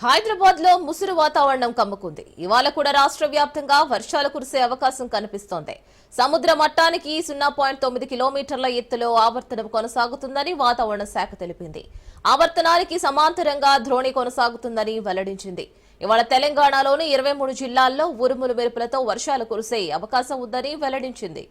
హైదరాబాద్ లో ముసురు వాతావరణం కమ్ముకుంది. ఇవాళ కూడా రాష్ట్ర వ్యాప్తంగా వర్షాలు కురిసే అవకాశం కనిపిస్తోంది. సముద్ర మట్టానికి 0.9 కిలోమీటర్ల ఎత్తులో ఆవర్తనం కొనసాగుతుందని వాతావరణ శాఖ తెలిపింది. ఆవర్తనానికి సమాంతరంగా ద్రోణి కొనసాగుతుందని వెల్లడించింది. ఇవాళ తెలంగాణలోని 23 జిల్లాల్లో ఉరుములు మెరుపులతో వర్షాలు కురిసే అవకాశం ఉందని వెల్లడించింది.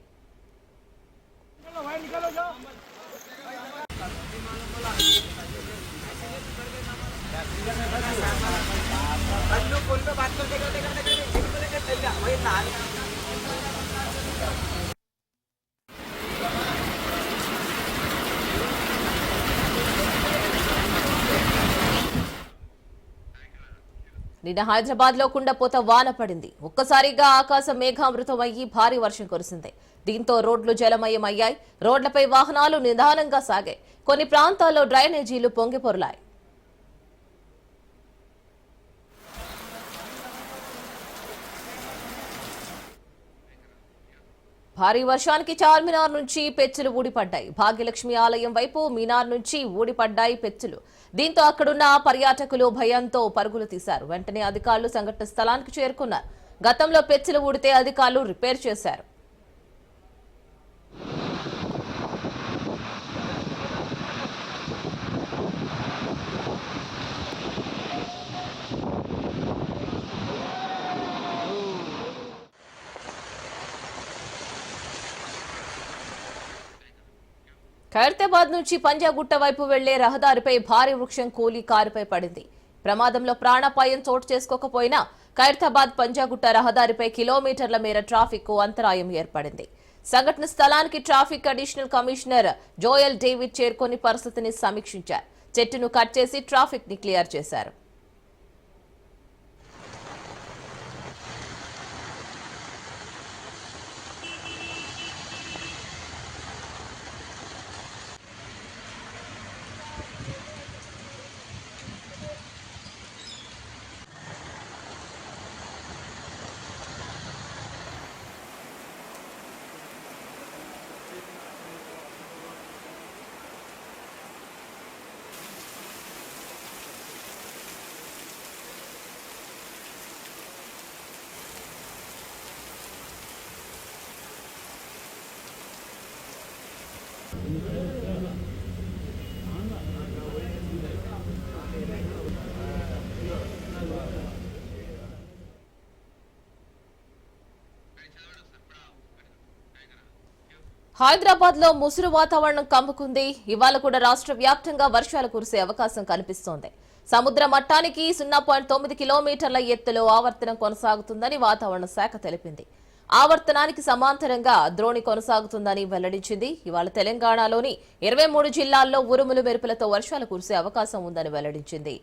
నిన్న హైదరాబాద్ లో కుండపోత వాన పడింది. ఒక్కసారిగా ఆకాశం మేఘామృతమయ్యి భారీ వర్షం కురిసింది. దీంతో రోడ్లు జలమయమయ్యాయి. రోడ్లపై వాహనాలు నిదానంగా సాగాయి. కొన్ని ప్రాంతాల్లో డ్రైనేజీలు పొంగిపొర్లాయి. భారీ వర్షానికి చార్మినార్ నుంచి పెచ్చులు ఊడిపడ్డాయి. భాగ్యలక్ష్మి ఆలయం వైపు మీనార్ నుంచి ఊడిపడ్డాయి పెచ్చులు. దీంతో అక్కడున్న పర్యాటకులు భయంతో పరుగులు తీశారు. వెంటనే అధికారులు సంఘటన స్థలానికి చేరుకున్నారు. గతంలో పెచ్చులు ఊడితే అధికారులు రిపేర్ చేశారు. ఖైరతాబాద్ నుంచి పంజాగుట్ట వైపు వెళ్లే రహదారిపై భారీ వృక్షం కూలి కారుపై పడింది. ప్రమాదంలో ప్రాణాపాయం చోటు చేసుకోకపోయినా ఖైరతాబాద్ పంజాగుట్ట రహదారిపై కిలోమీటర్ల మేర ట్రాఫిక్ అంతరాయం ఏర్పడింది. సంఘటన స్థలానికి traffic additional commissioner Joel David చేరుకొని పరిస్థితిని సమీక్షించారు. చెట్టును కట్ చేసి ట్రాఫిక్ ని క్లియర్ చేశారు. హైదరాబాద్ లో ముసురు వాతావరణం కమ్ముకుంది. ఇవాళ కూడా రాష్ట్ర వ్యాప్తంగా వర్షాలు కురిసే అవకాశం కనిపిస్తోంది. సముద్ర మట్టానికి 0.9 కిలోమీటర్ల ఎత్తులో ఆవర్తనం కొనసాగుతుందని వాతావరణ శాఖ తెలిపింది. ఆవర్తనానికి సమాంతరంగా ద్రోణి కొనసాగుతుందని వెల్లడించింది. ఇవాళ తెలంగాణలోని 23 జిల్లాల్లో ఉరుములు మెరుపులతో వర్షాలు కురిసే అవకాశం ఉందని వెల్లడించింది.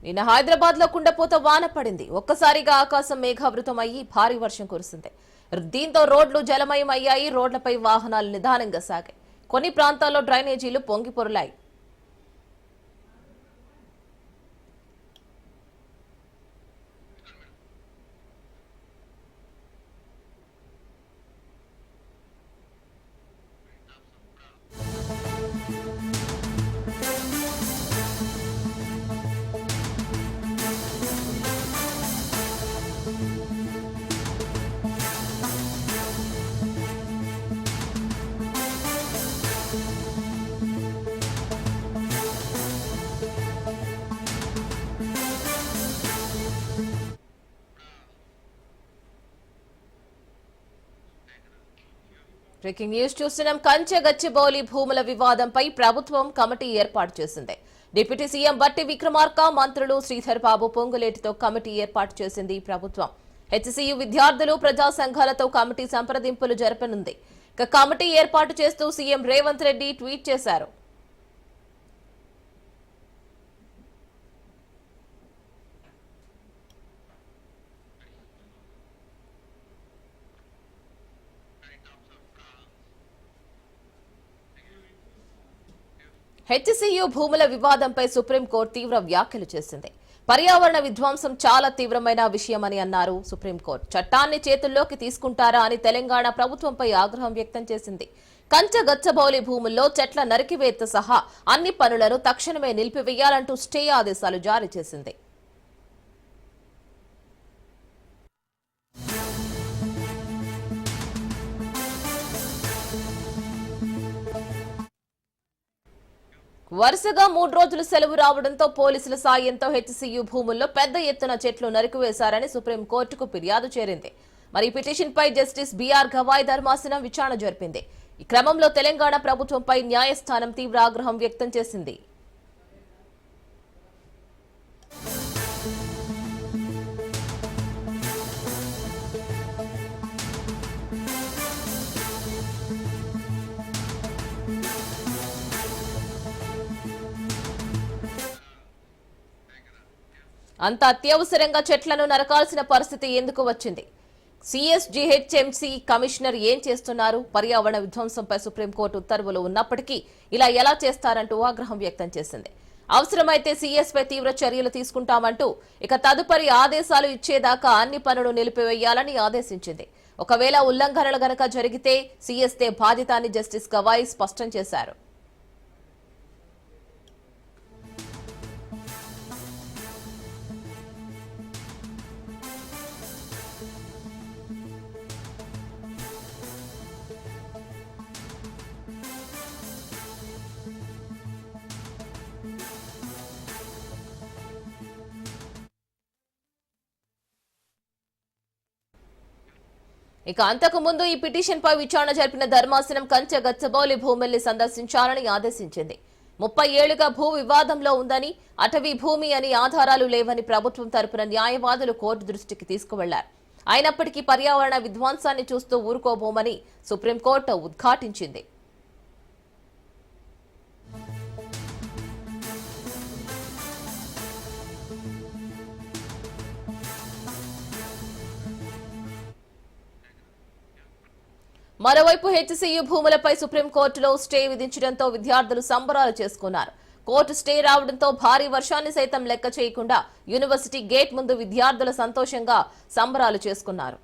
నిన్న హైదరాబాద్ లో కుండపోత వాన పడింది. ఒక్కసారిగా ఆకాశం మేఘావృతం అయ్యి భారీ వర్షం కురిసింది. దీంతో రోడ్లు జలమయమయ్యాయి. రోడ్లపై వాహనాలు నిదానంగా సాగాయి. కొన్ని ప్రాంతాల్లో డ్రైనేజీలు పొంగిపొర్లాయి. బ్రేకింగ్ న్యూస్ చూస్తున్నాం. కంచె గచ్చిబౌలి భూముల వివాదంపై ప్రభుత్వం కమిటీ ఏర్పాటు చేసింది. డిప్యూటీ సీఎం బట్టి విక్రమార్క, మంత్రులు శ్రీధర్ బాబు, పొంగులేటితో కమిటీ ఏర్పాటు చేసింది ప్రభుత్వం. హెచ్సియు విద్యార్థులు ప్రజా సంఘాలతో కమిటీ సంప్రదింపులు జరపనుంది. ఇక కమిటీ ఏర్పాటు చేస్తూ సీఎం రేవంత్ రెడ్డి ట్వీట్ చేశారు. హెచ్సియు భూముల వివాదంపై సుప్రీంకోర్టు తీవ్ర వ్యాఖ్యలు చేసింది. పర్యావరణ విధ్వంసం చాలా తీవ్రమైన విషయమని అన్నారు సుప్రీంకోర్టు. చట్టాన్ని చేతుల్లోకి తీసుకుంటారా అని తెలంగాణ ప్రభుత్వంపై ఆగ్రహం వ్యక్తం చేసింది. కంచగచ్చబౌలి భూముల్లో చెట్ల నరికివేత సహా అన్ని పనులను తక్షణమే నిలిపివేయాలంటూ స్టే ఆదేశాలు జారీ చేసింది. వరుసగా 3 రోజులు సెలవు రావడంతో పోలీసుల సాయంతో హెచ్సియు భూముల్లో పెద్ద ఎత్తున చెట్లు నరికివేశారని సుప్రీంకోర్టుకు ఫిర్యాదు చేరింది. మరి పిటిషన్పై జస్టిస్ బిఆర్ గవాయ్ ధర్మాసనం విచారణ జరిపింది. ఈ క్రమంలో తెలంగాణ ప్రభుత్వంపై న్యాయస్థానం తీవ్ర ఆగ్రహం వ్యక్తం చేసింది. అంత అత్యవసరంగా చెట్లను నరకాల్సిన పరిస్థితి ఎందుకు వచ్చింది? సిఎస్జిహెచ్ఎంసీ కమిషనర్ ఏం చేస్తున్నారు? పర్యావరణ విధ్వంసంపై సుప్రీంకోర్టు ఉత్తర్వులు ఉన్నప్పటికీ ఇలా ఎలా చేస్తారంటూ ఆగ్రహం వ్యక్తం చేసింది. అవసరమైతే సీఎస్పై తీవ్ర చర్యలు తీసుకుంటామంటూ ఇక తదుపరి ఆదేశాలు ఇచ్చేదాకా అన్ని పనులు నిలిపివేయాలని ఆదేశించింది. ఒకవేళ ఉల్లంఘనలు గనక జరిగితే సీఎస్దే బాధ్యత అని జస్టిస్ గవాయ్ స్పష్టం చేశారు. ఇక అంతకు ముందు ఈ పిటిషన్ పై విచారణ జరిపిన ధర్మాసనం కంచగచ్చబౌలి భూముల్ని సందర్శించాలని ఆదేశించింది. 30 ఏళ్లుగా భూ వివాదంలో ఉందని, అటవీ భూమి అని ఆధారాలు లేవని ప్రభుత్వం తరపున న్యాయవాదులు కోర్టు దృష్టికి తీసుకువెళ్లారు. అయినప్పటికీ పర్యావరణ విధ్వంసాన్ని చూస్తూ ఊరుకోబోమని సుప్రీంకోర్టు ఉద్ఘాటించింది. మరోవైపు హెచ్సియు భూములపై సుప్రీంకోర్టులో స్టే విధించడంతో విద్యార్థులు సంబరాలు చేసుకున్నారు. కోర్టు స్టే రావడంతో భారీ వర్షాన్ని సైతం లెక్క చేయకుండా యూనివర్సిటీ గేట్ ముందు విద్యార్థులు సంతోషంగా సంబరాలు చేసుకున్నారు.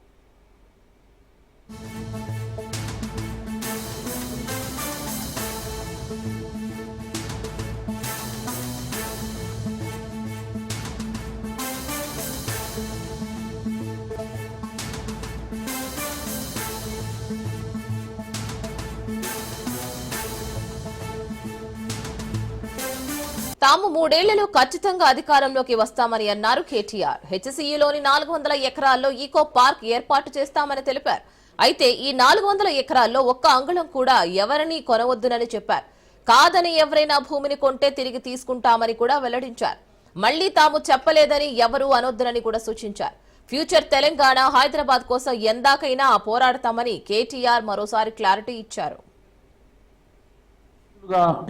తాము 3 ఏళ్లలో ఖచ్చితంగా అధికారంలోకి వస్తామని అన్నారు కేటీఆర్. హెచ్సియులోని 400 ఎకరాల్లో ఈకో పార్క్ ఏర్పాటు చేస్తామని తెలిపారు. అయితే ఈ 400 ఎకరాల్లో ఒక్క అంగుళం కూడా ఎవరిని కొనవద్దునని చెప్పారు. కాదని ఎవరైనా భూమిని కొంటే తిరిగి తీసుకుంటామని కూడా వెల్లడించారు. మళ్లీ తాము చెప్పలేదని ఎవరూ అనొద్దునని కూడా సూచించారు. ఫ్యూచర్ తెలంగాణ, హైదరాబాద్ కోసం ఎందాకైనా పోరాడతామని కేటీఆర్ మరోసారి క్లారిటీ ఇచ్చారు.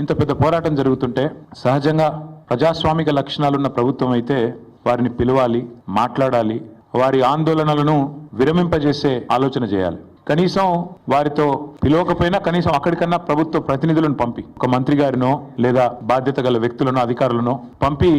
ఇంత పెద్ద పోరాటం జరుగుతుంటే సహజంగా ప్రజాస్వామిక లక్షణాలున్న ప్రభుత్వం అయితే వారిని పిలవాలి, మాట్లాడాలి, వారి ఆందోళనలను విరమింపజేసే ఆలోచన చేయాలి. కనీసం వారితో పిలవకపోయినా కనీసం అక్కడికన్నా ప్రభుత్వ ప్రతినిధులను పంపి, ఒక మంత్రి గారినో లేదా బాధ్యత గల వ్యక్తులను, అధికారులను పంపి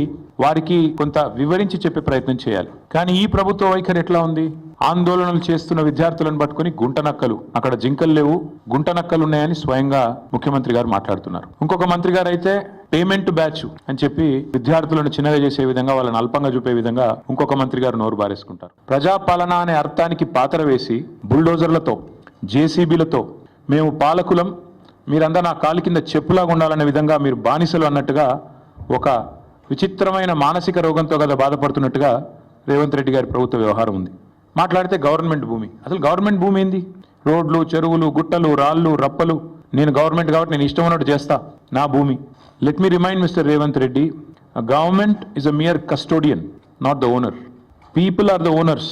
వారికి కొంత వివరించి చెప్పే ప్రయత్నం చేయాలి. కానీ ఈ ప్రభుత్వ వైఖరి ఎట్లా ఉంది? ఆందోళనలు చేస్తున్న విద్యార్థులను పట్టుకుని గుంటనక్కలు, అక్కడ జింకలు లేవు, గుంటనక్కలు ఉన్నాయని స్వయంగా ముఖ్యమంత్రి గారు మాట్లాడుతున్నారు. ఇంకొక మంత్రి గారు అయితే పేమెంట్ బ్యాచ్ అని చెప్పి విద్యార్థులను చిన్నగా చేసే విధంగా, వాళ్ళని అల్పంగా చూపే విధంగా ఇంకొక మంత్రి గారు నోరు బారేసుకుంటారు. ప్రజాపాలన అనే అర్థానికి పాతర వేసి బుల్డోజర్లతో, జేసీబీలతో మేము పాలకులం, మీరందరూ నా కాలి కింద చెప్పులాగా ఉండాలనే విధంగా మీరు బానిసలు అన్నట్టుగా, ఒక విచిత్రమైన మానసిక రోగంతో కదా బాధపడుతున్నట్టుగా రేవంత్ రెడ్డి గారి ప్రభుత్వ వ్యవహారం ఉంది. మాట్లాడితే గవర్నమెంట్ భూమి, అసలు గవర్నమెంట్ భూమి ఏంది? రోడ్లు, చెరువులు, గుట్టలు, రాళ్ళు, రప్పలు, నేను గవర్నమెంట్ కాబట్టి నేను ఇష్టం ఉన్నట్టు చేస్తా, నా భూమి. Let me remind Mr. Revanth Reddy, a government is a mere custodian, not the owner. People are the owners.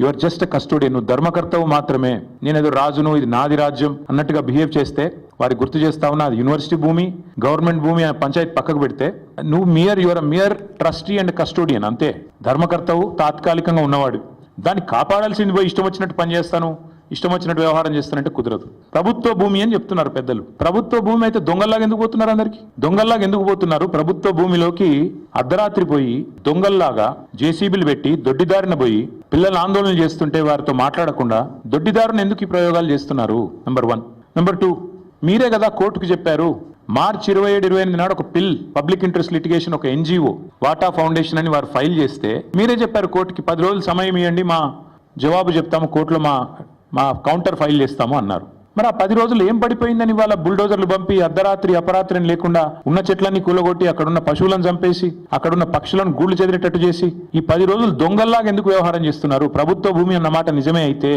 You are just custodian, నువ్వు ధర్మకర్తవు మాత్రమే, నేనేదో రాజును, ఇది నాది రాజ్యం అన్నట్టుగా బిహేవ్ చేస్తే వారికి గుర్తు చేస్తా ఉన్నా, అది యూనివర్సిటీ భూమి, గవర్నమెంట్ భూమి, పంచాయతీ పక్కకు పెడితే నువ్వు your mere trustee and custodian అంతే. ధర్మకర్తవు తాత్కాలికంగా ఉన్నవాడు, దాన్ని కాపాడాల్సింది పోయి ఇష్టం వచ్చినట్టు పనిచేస్తాను, ఇష్టం వచ్చినట్టు వ్యవహారం చేస్తానంటే కుదరదు. ప్రభుత్వ భూమి అని చెప్తున్నారు పెద్దలు. ప్రభుత్వ భూమి అయితే దొంగల్లాగా ఎందుకు పోతున్నారు? అందరికి దొంగల్లాగా ఎందుకు పోతున్నారు? ప్రభుత్వ భూమిలోకి అర్ధరాత్రి పోయి దొంగల్లాగా జేసీబీలు పెట్టి దొడ్డిదారిన పోయి పిల్లలు ఆందోళన చేస్తుంటే వారితో మాట్లాడకుండా దొడ్డిదారుని ఎందుకు ఈ ప్రయోగాలు చేస్తున్నారు? నెంబర్ 1. నెంబర్ 2, మీరే కదా కోర్టుకు చెప్పారు మార్చి 27-28 నాడు ఒక పబ్లిక్ ఇంట్రెస్ట్ లిటిగేషన్, ఒక ఎన్జిఓ వాటా ఫౌండేషన్ అని వారు ఫైల్ చేస్తే మీరే చెప్పారు కోర్టుకి 10 రోజులు సమయం ఇవ్వండి, మా జవాబు చెప్తాము, కోర్టులో మా కౌంటర్ ఫైల్ చేస్తాము అన్నారు. మరి ఆ 10 రోజులు ఏం పడిపోయిందని వాళ్ళ బుల్డోజర్లు పంపి అర్ధరాత్రి అపరాత్రిని లేకుండా ఉన్న చెట్లన్నీ కూలగొట్టి అక్కడున్న పశువులను చంపేసి అక్కడున్న పక్షులను గూళ్ళు చెదిరేటట్టు చేసి ఈ 10 రోజులు దొంగల్లాగా ఎందుకు వ్యవహారం చేస్తున్నారు? ప్రభుత్వ భూమి అన్నమాట నిజమే అయితే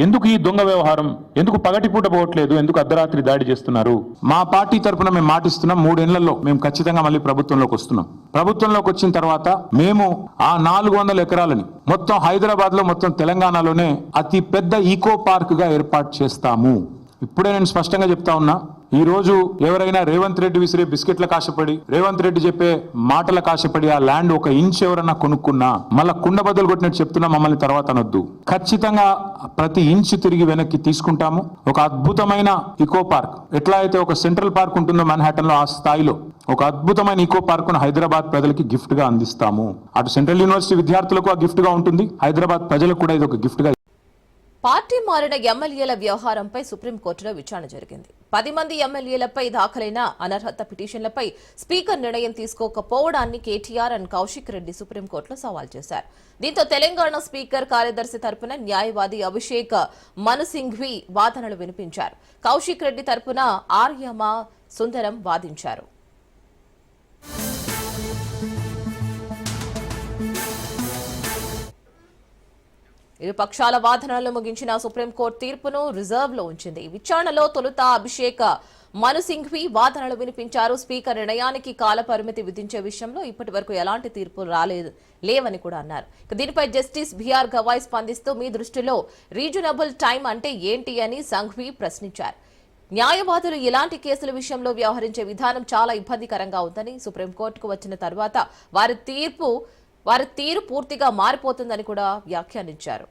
ఎందుకు ఈ దొంగ వ్యవహారం? ఎందుకు పగటిపూట పోవట్లేదు? ఎందుకు అర్ధరాత్రి దాడి చేస్తున్నారు? మా పార్టీ తరఫున మేము మాటిస్తున్నాం, 3 ఏళ్లలో మేము ఖచ్చితంగా మళ్ళీ ప్రభుత్వంలోకి వస్తున్నాం. ప్రభుత్వంలోకి వచ్చిన తర్వాత మేము ఆ 400 ఎకరాలని మొత్తం హైదరాబాద్ లో, మొత్తం తెలంగాణలోనే అతి పెద్ద ఈకో పార్క్ గా ఏర్పాటు చేస్తాము. ఇప్పుడే నేను స్పష్టంగా చెప్తా ఉన్నా, ఈ రోజు ఎవరైనా రేవంత్ రెడ్డి విసిరే బిస్కెట్ల కాశపడి, రేవంత్ రెడ్డి చెప్పే మాటల కాశపడి ఆ ల్యాండ్ 1 ఇంచ్ ఎవరన్నా కొనుక్కున్నా మళ్ళా కుండ బదులు కొట్టినట్టు చెప్తున్నా, మమ్మల్ని తర్వాత అనొద్దు. ఖచ్చితంగా ప్రతి ఇంచ్ తిరిగి వెనక్కి తీసుకుంటాము. ఒక అద్భుతమైన ఈకో పార్క్, ఎట్లా అయితే ఒక సెంట్రల్ పార్క్ ఉంటుందో మన్హాటన్ లో, ఆ స్థాయిలో ఒక అద్భుతమైన ఈకో పార్క్ ను హైదరాబాద్ ప్రజలకి గిఫ్ట్ గా అందిస్తాము. అటు సెంట్రల్ యూనివర్సిటీ విద్యార్థులకు ఆ గిఫ్ట్ గా ఉంటుంది, హైదరాబాద్ ప్రజలకు కూడా ఇది ఒక గిఫ్ట్ గా. పార్టీ మారిన ఎమ్మెల్యేల వ్యవహారంపై సుప్రీంకోర్టులో విచారణ జరిగింది. 10 మంది ఎమ్మెల్యేలపై దాఖలైన అనర్హత పిటిషన్లపై స్పీకర్ నిర్ణయం తీసుకోకపోవడాన్ని కేటీఆర్ అండ్ కౌశిక్ రెడ్డి సుప్రీంకోర్టులో సవాల్ చేశారు. దీంతో తెలంగాణ స్పీకర్ కార్యదర్శి తరపున న్యాయవాది అభిషేక్ మను సింఘ్వి వాదనలు వినిపించారు. కౌశిక్ రెడ్డి తరపున ఆర్యమా సుందరం వాదించారు. ఇరు పక్షాల వాదనలు ముగించిన సుప్రీంకోర్టు తీర్పును రిజర్వ్ లో ఉంచింది. విచారణలో తొలుత అభిషేక్ మను సింఘ్వి వాదనలు వినిపించారు. స్పీకర్ నిర్ణయానికి కాల పరిమితి విధించే విషయంలో ఇప్పటి వరకు ఎలాంటి తీర్పు లేవని కూడా అన్నారు. దీనిపై జస్టిస్ బిఆర్ గవాయ్ స్పందిస్తూ మీ దృష్టిలో రీజనబుల్ టైం అంటే ఏంటి అని సంఘ్వి ప్రశ్నించారు. న్యాయవాదులు ఇలాంటి కేసుల విషయంలో వ్యవహరించే విధానం చాలా ఇబ్బందికరంగా ఉందని, సుప్రీంకోర్టుకు వచ్చిన తర్వాత వారి తీరు పూర్తిగా మారిపోతుందని కూడా వ్యాఖ్యానించారు.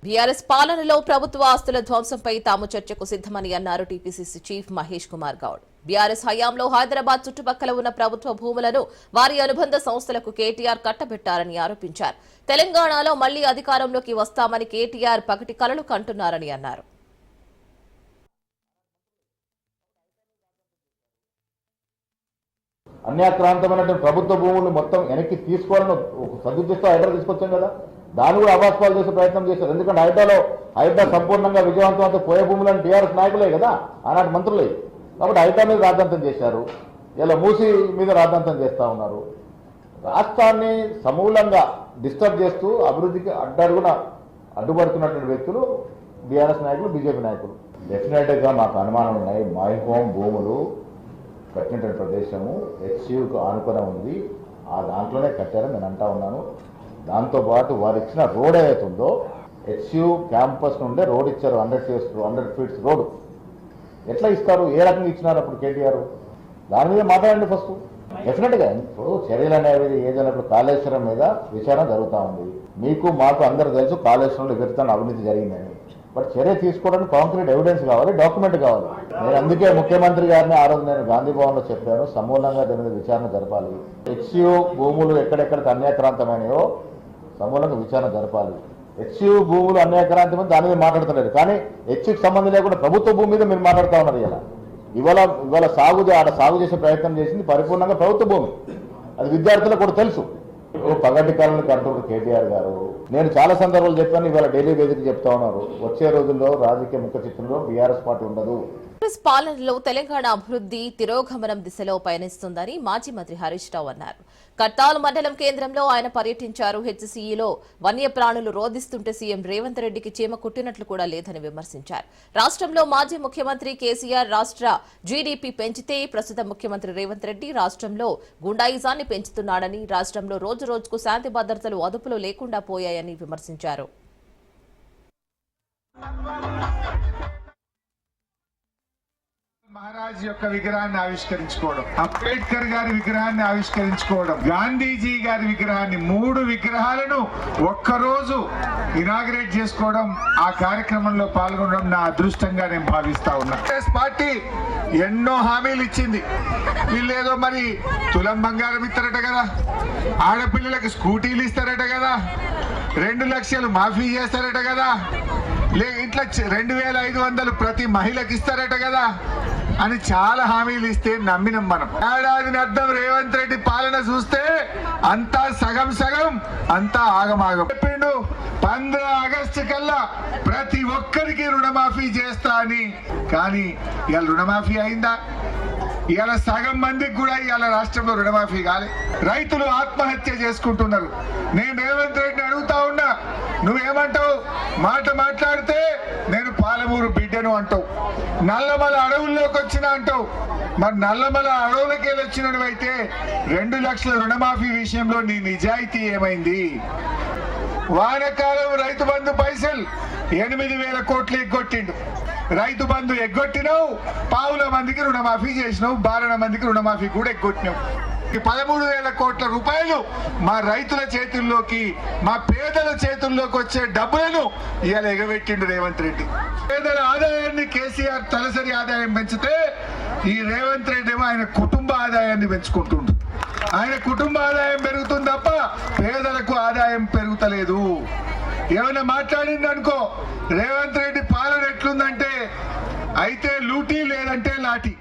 బీఆర్ఎస్ పాలనలో ప్రభుత్వ ఆస్తుల ధ్వంసంపై తాము చర్చకు సిద్దమని అన్నారు TPCC chief Mahesh Kumar Goud. BRS హయాంలో హైదరాబాద్ చుట్టుపక్కల ఉన్న ప్రభుత్వ భూములను వారి అనుబంధ సంస్థలకు కేటీఆర్ కట్టబెట్టారని ఆరోపించారు. తెలంగాణలో మళ్లీ అధికారంలోకి వస్తామని కేటీఆర్ పగటి కలలు కంటున్నారని అన్నారు. అన్యాక్రాంతమైనటువంటి ప్రభుత్వ భూములు మొత్తం వెనక్కి తీసుకోవాలని సదుద్దేశంతో హైదరాబాద్ తీసుకొచ్చాం కదా, దాన్ని కూడా అవాస్పాలు చేసే ప్రయత్నం చేశారు. ఎందుకంటే హైదరాబాద్ సంపూర్ణంగా విజయవంతమైతే పోయే భూములను టీఆర్ఎస్ నాయకులే కదా, ఆనాటి మంత్రులే. కాబట్టి హైదరాబాద్ మీద రాద్ధాంతం చేశారు, ఇలా మూసి మీద రాద్ధాంతం చేస్తూ ఉన్నారు. రాష్ట్రాన్ని సమూలంగా డిస్టర్బ్ చేస్తూ అభివృద్ధికి అడ్డుపడుతున్నటువంటి వ్యక్తులు బీఆర్ఎస్ నాయకులు, బీజేపీ నాయకులు. డెఫినెట్గా మాకు అనుమానం ఉన్నాయి. మై హోమ్ భూములు కట్టినటువంటి ప్రదేశము హెచ్సియుకు ఆనుకొని ఉంది, ఆ దాంట్లోనే కట్టారని నేను అంటా ఉన్నాను. దాంతోపాటు వారు ఇచ్చిన రోడ్ ఏదైతుందో హెచ్సియు క్యాంపస్ నుండే రోడ్ ఇచ్చారు, 100 ఫీట్స్ రోడ్. ఎట్లా ఇస్తారు, ఏ రకంగా ఇచ్చినారు అప్పుడు కేటీఆర్? దాని మీద మాట్లాడండి ఫస్ట్. డెఫినెట్గా ఇప్పుడు చర్యలు అనేవి ఏదైనా కాళేశ్వరం మీద విచారణ జరుగుతూ ఉంది. మీకు మాకు అందరూ తెలుసు కాళేశ్వరంలో విపరీతమైన అవినీతి జరిగిందని. బట్ చర్య తీసుకోవడానికి కాంక్రీట్ ఎవిడెన్స్ కావాలి, డాక్యుమెంట్ కావాలి. నేను అందుకే ముఖ్యమంత్రి గారిని ఆ రోజు నేను గాంధీ భవన్లో చెప్పాను, సమూలంగా దీని మీద విచారణ జరపాలి. హెచ్సియు భూములు ఎక్కడెక్కడికి అన్యాక్రాంతమైనయో సమూలంగా విచారణ జరపాలి. హెచ్సియు భూములు అన్యాక్రాంతమైన దాని మీద మాట్లాడతలేదు, కానీ హెచ్సికి సంబంధం లేకుండా ప్రభుత్వ భూమి మీద మీరు మాట్లాడుతూ ఉన్నారు. ఇవాళ సాగు చేసే ప్రయత్నం చేసింది పరిపూర్ణంగా ప్రభుత్వ భూమి, అది విద్యార్థులకు కూడా తెలుసు. పగటి కాలను కంట్రోల్ కేటీఆర్ గారు, నేను చాలా సందర్భాలు చెప్పాను, ఇవాళ ఢిల్లీ వేదిక చెప్తా ఉన్నారు, వచ్చే రోజుల్లో రాజకీయ ముఖ చిత్రంలో బీఆర్ఎస్ పార్టీ ఉండదు. కాంగ్రెస్ పాలనలో తెలంగాణ అభివృద్ధి తిరోగమనం దిశలో పయనిస్తుందని మాజీ మంత్రి హరీష్ రావు అన్నారు. కట్టాలు మండలం కేంద్రంలో ఆయన పర్యటించారు. హెచ్సీఈలో వన్యప్రాణులు రోధిస్తుంటే సీఎం రేవంత్ రెడ్డికి చీమ కుట్టినట్లు కూడా లేదని విమర్శించారు. రాష్ట్రంలో మాజీ ముఖ్యమంత్రి కేసీఆర్ రాష్ట్ర జీడీపీ పెంచితే ప్రస్తుత ముఖ్యమంత్రి రేవంత్ రెడ్డి రాష్ట్రంలో గుండాయిజాన్ని పెంచుతున్నాడని, రాష్ట్రంలో రోజు రోజుకు శాంతి భద్రతలు అదుపులో లేకుండా పోయాయని విమర్శించారు. మహారాజ్ యొక్క విగ్రహాన్ని ఆవిష్కరించుకోవడం, అంబేద్కర్ గారి విగ్రహాన్ని ఆవిష్కరించుకోవడం, గాంధీజీ గారి విగ్రహాన్ని, 3 విగ్రహాలను ఒక్కరోజు ఇనాగ్రేట్ చేసుకోవడం, ఆ కార్యక్రమంలో పాల్గొనడం నా అదృష్టంగా నేను భావిస్తా ఉన్నా. కాంగ్రెస్ పార్టీ ఎన్నో హామీలు ఇచ్చింది. వీళ్ళేదో మరి తులం బంగారం ఇస్తారట కదా, ఆడపిల్లలకు స్కూటీలు ఇస్తారట కదా, 2 లక్షలు మాఫీ చేస్తారట కదా, ఇట్లా 2500 ప్రతి మహిళకి ఇస్తారట కదా అని చాలా హామీలు ఇస్తే నమ్మినం మనం. ఏడాది అర్థం రేవంత్ రెడ్డి పాలన చూస్తే అంతా సగం సగం, అంతా ఆగమాగం. చెప్పిండు 15 ఆగస్టు కల్లా ప్రతి ఒక్కరికి రుణమాఫీ చేస్తా అని. కానీ ఇవాళ రుణమాఫీ అయిందా? ఇవాళ సగం మందికి కూడా ఇవాళ రాష్ట్రంలో రుణమాఫీ కాలే. రైతులు ఆత్మహత్య చేసుకుంటున్నారు. నేను రేవంత్ రెడ్డిని అడుగుతా ఉన్నా, నువ్వేమంటావు? మాట మాట్లాడితే నేను పాలమూరు బిడ్డను అంటావు, నల్లమల అడవుల్లోకి వచ్చిన అంటావు. మరి నల్లమల అడవులకి వెళ్ళి వచ్చినవైతే 2 లక్షల రుణమాఫీ విషయంలో నీ నిజాయితీ ఏమైంది? వానకాలం రైతు బంధు పైసలు 8,000 కోట్లు ఎగ్గొట్టిండు. రైతు బంధు ఎగ్గొట్టినావు, పావుల మందికి రుణమాఫీ చేసినావు, 12 మందికి రుణమాఫీ కూడా ఎగ్గొట్టినావు. 13,000 కోట్ల రూపాయలు మా రైతుల చేతుల్లోకి, మా పేదల చేతుల్లోకి వచ్చే డబ్బులను ఇవాళ ఎగబెట్టిండు రేవంత్ రెడ్డి. పేదల ఆదాయాన్ని కేసీఆర్ తలసరి ఆదాయం పెంచితే, ఈ రేవంత్ రెడ్డి ఏమో ఆయన కుటుంబ ఆదాయాన్ని పెంచుకుంటుండు. ఆయన కుటుంబ ఆదాయం పెరుగుతుంది తప్ప పేదలకు ఆదాయం పెరుగుతలేదు. ఏమైనా మాట్లాడింది అనుకో, రేవంత్ రెడ్డి పాలన ఎట్లుందంటే అయితే లూటీ లేదంటే లాఠీ.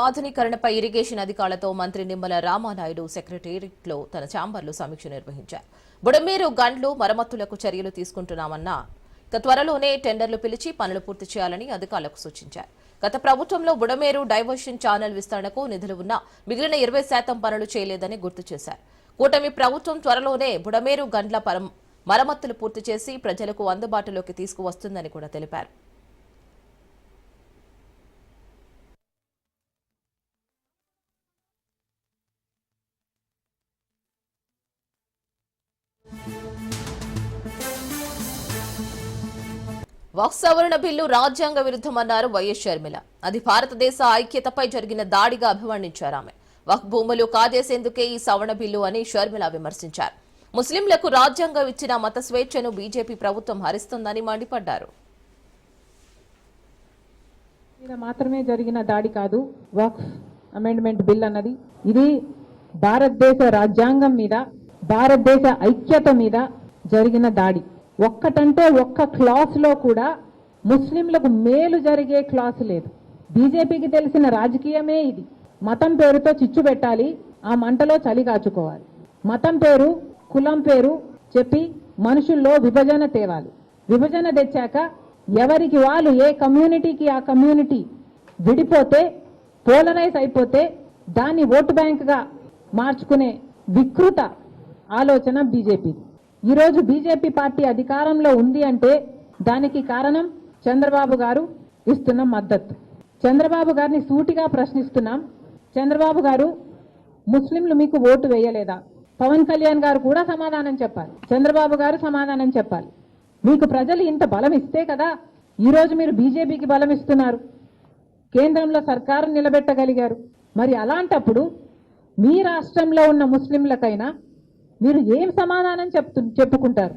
ఆధునీకరణపై ఇరిగేషన్ అధికారులతో మంత్రి నిమ్మల రామానాయుడు సెక్రటేరియట్లో తన ఛాంబర్లో సమీక్ష నిర్వహించారు. బుడమేరు గండ్లు మరమ్మతులకు చర్యలు తీసుకుంటున్నామన్న త్వరలోనే టెండర్లు పిలిచి పనులు పూర్తి చేయాలని అధికారులకు సూచించారు. గత ప్రభుత్వంలో బుడమేరు డైవర్షన్ ఛానల్ విస్తరణకు నిధులు ఉన్నా మిగిలిన 20% పనులు చేయలేదని గుర్తు చేశారు. కూటమి ప్రభుత్వం త్వరలోనే బుడమేరు గండ్ల మరమ్మతులు పూర్తి చేసి ప్రజలకు అందుబాటులోకి తీసుకువస్తుందని కూడా తెలిపారు. వక్ఫ్ సవరణ బిల్లు రాజ్యాంగ విరుద్ధమన్నారు వైఎస్ షర్మిల. అది భారతదేశ ఐక్యతపై జరిగిన దాడిగా అభివర్ణించారు ఆమె. వక్ఫ్ భూములు కాజేసేందుకే ఈ సవరణ బిల్లు అని షర్మిల విమర్శించారు. ముస్లింలకు రాజ్యాంగం ఇచ్చిన మత స్వేచ్ఛను బీజేపీ ప్రభుత్వం హరిస్తుందని మండిపడ్డారు. మాత్రమే జరిగిన దాడి కాదు వక్ఫ్ అమెండ్మెంట్ బిల్ అన్నది. ఇది భారతదేశ రాజ్యాంగం మీద, భారతదేశ ఐక్యత మీద జరిగిన దాడి. ఒక్కటంటే ఒక్క క్లాస్ లో కూడా ముస్లింలకు మేలు జరిగే క్లాస్ లేదు. బీజేపీకి తెలిసిన రాజకీయమే ఇది. మతం పేరుతో చిచ్చు పెట్టాలి, ఆ మంటలో చలి కాచుకోవాలి. మతం పేరు, కులం పేరు చెప్పి మనుషుల్లో విభజన తేవాలి. విభజన తెచ్చాక ఎవరికి వాళ్ళు, ఏ కమ్యూనిటీకి ఆ కమ్యూనిటీ విడిపోతే, పోలరైజ్ అయిపోతే దాన్ని ఓటు బ్యాంక్గా మార్చుకునే వికృత ఆలోచన బీజేపీ. ఈరోజు బీజేపీ పార్టీ అధికారంలో ఉంది అంటే దానికి కారణం చంద్రబాబు గారు ఇస్తున్న మద్దతు. చంద్రబాబు గారిని సూటిగా ప్రశ్నిస్తున్నాం. చంద్రబాబు గారు, ముస్లింలు మీకు ఓటు వేయలేదా? పవన్ కళ్యాణ్ గారు కూడా సమాధానం చెప్పాలి, చంద్రబాబు గారు సమాధానం చెప్పాలి. మీకు ప్రజలు ఇంత బలం ఇస్తే కదా ఈరోజు మీరు బీజేపీకి బలం ఇస్తున్నారు, కేంద్రంలో సర్కారు నిలబెట్టగలిగారు. మరి అలాంటప్పుడు మీ రాష్ట్రంలో ఉన్న ముస్లింలకైనా మీరు ఏం సమాధానం చెప్పుకుంటారు?